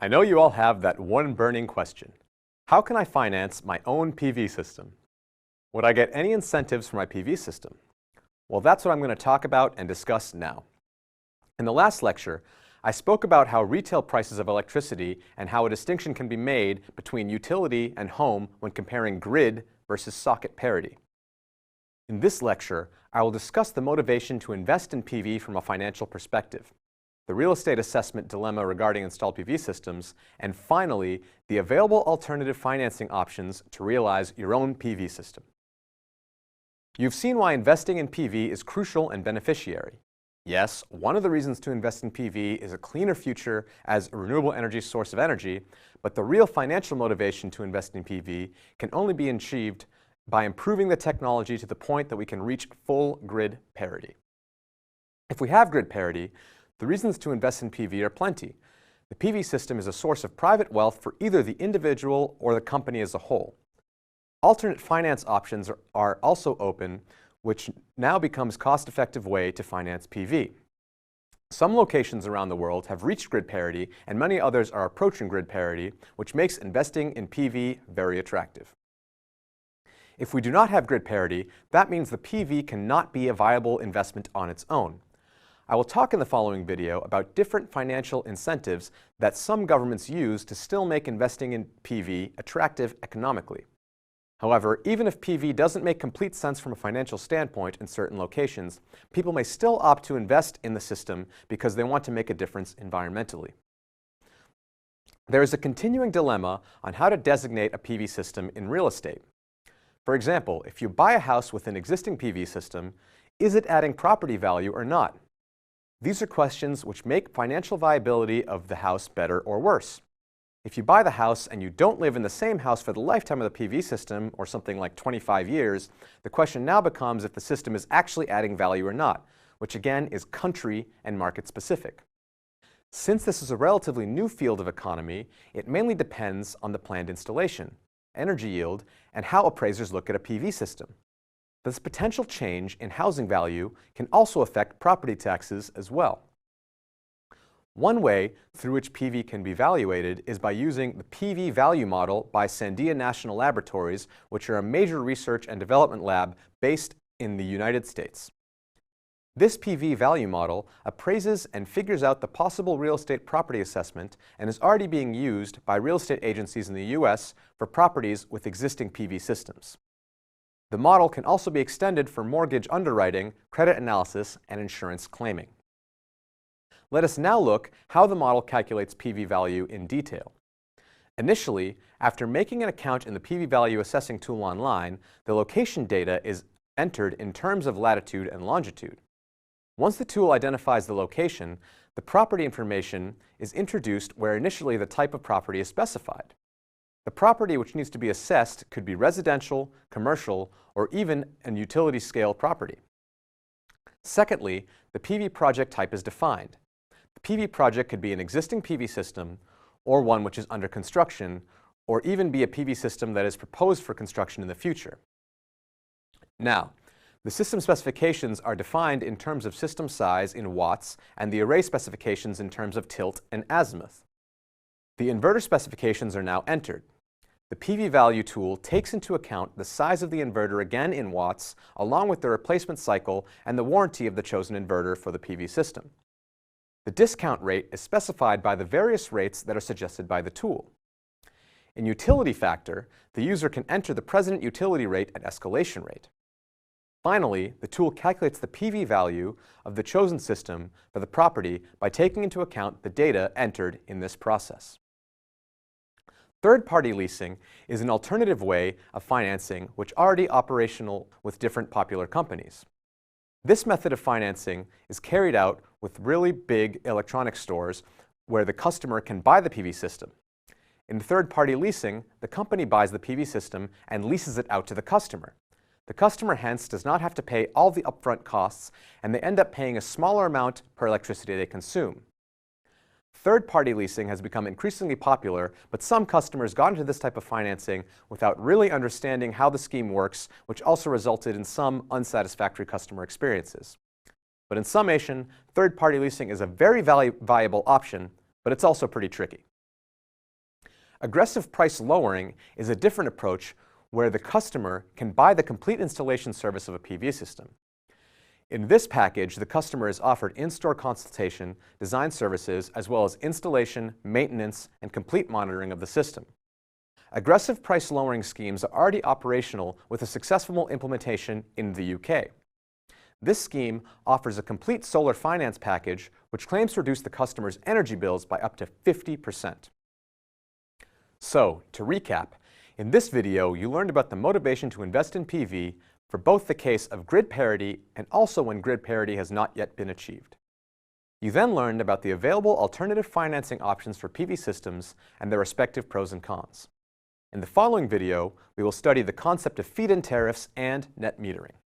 I know you all have that one burning question. How can I finance my own PV system? Would I get any incentives for my PV system? Well, that's what I'm going to talk about and discuss now. In the last lecture, I spoke about how retail prices of electricity and how a distinction can be made between utility and home when comparing grid versus socket parity. In this lecture, I will discuss the motivation to invest in PV from a financial perspective, the real estate assessment dilemma regarding installed PV systems, and finally, the available alternative financing options to realize your own PV system. You've seen why investing in PV is crucial and beneficiary. Yes, one of the reasons to invest in PV is a cleaner future as a renewable energy source of energy, but the real financial motivation to invest in PV can only be achieved by improving the technology to the point that we can reach full grid parity. If we have grid parity, the reasons to invest in PV are plenty. The PV system is a source of private wealth for either the individual or the company as a whole. Alternate finance options are also open, which now becomes a cost-effective way to finance PV. Some locations around the world have reached grid parity, and many others are approaching grid parity, which makes investing in PV very attractive. If we do not have grid parity, that means the PV cannot be a viable investment on its own. I will talk in the following video about different financial incentives that some governments use to still make investing in PV attractive economically. However, even if PV doesn't make complete sense from a financial standpoint in certain locations, people may still opt to invest in the system because they want to make a difference environmentally. There is a continuing dilemma on how to designate a PV system in real estate. For example, if you buy a house with an existing PV system, is it adding property value or not? These are questions which make financial viability of the house better or worse. If you buy the house and you don't live in the same house for the lifetime of the PV system, or something like 25 years, the question now becomes if the system is actually adding value or not, which again is country and market specific. Since this is a relatively new field of economy, it mainly depends on the planned installation, energy yield, and how appraisers look at a PV system. This potential change in housing value can also affect property taxes as well. One way through which PV can be evaluated is by using the PV value model by Sandia National Laboratories, which are a major research and development lab based in the United States. This PV value model appraises and figures out the possible real estate property assessment and is already being used by real estate agencies in the US for properties with existing PV systems. The model can also be extended for mortgage underwriting, credit analysis, and insurance claiming. Let us now look how the model calculates PV value in detail. Initially, after making an account in the PV value assessing tool online, the location data is entered in terms of latitude and longitude. Once the tool identifies the location, the property information is introduced where initially the type of property is specified. The property which needs to be assessed could be residential, commercial, or even a utility scale property. Secondly, the PV project type is defined. The PV project could be an existing PV system, or one which is under construction, or even be a PV system that is proposed for construction in the future. Now, the system specifications are defined in terms of system size in watts and the array specifications in terms of tilt and azimuth. The inverter specifications are now entered. The PV value tool takes into account the size of the inverter again in watts, along with the replacement cycle and the warranty of the chosen inverter for the PV system. The discount rate is specified by the various rates that are suggested by the tool. In utility factor, the user can enter the present utility rate at escalation rate. Finally, the tool calculates the PV value of the chosen system for the property by taking into account the data entered in this process. Third-party leasing is an alternative way of financing which already operational with different popular companies. This method of financing is carried out with really big electronics stores where the customer can buy the PV system. In third-party leasing, the company buys the PV system and leases it out to the customer. The customer hence does not have to pay all the upfront costs, and they end up paying a smaller amount per electricity they consume. Third-party leasing has become increasingly popular, but some customers got into this type of financing without really understanding how the scheme works, which also resulted in some unsatisfactory customer experiences. But in summation, third-party leasing is a very viable option, but it's also pretty tricky. Aggressive price lowering is a different approach where the customer can buy the complete installation service of a PV system. In this package, the customer is offered in-store consultation, design services, as well as installation, maintenance, and complete monitoring of the system. Aggressive price lowering schemes are already operational with a successful implementation in the UK. This scheme offers a complete solar finance package which claims to reduce the customer's energy bills by up to 50%. So, to recap, in this video you learned about the motivation to invest in PV for both the case of grid parity and also when grid parity has not yet been achieved. You then learned about the available alternative financing options for PV systems and their respective pros and cons. In the following video, we will study the concept of feed-in tariffs and net metering.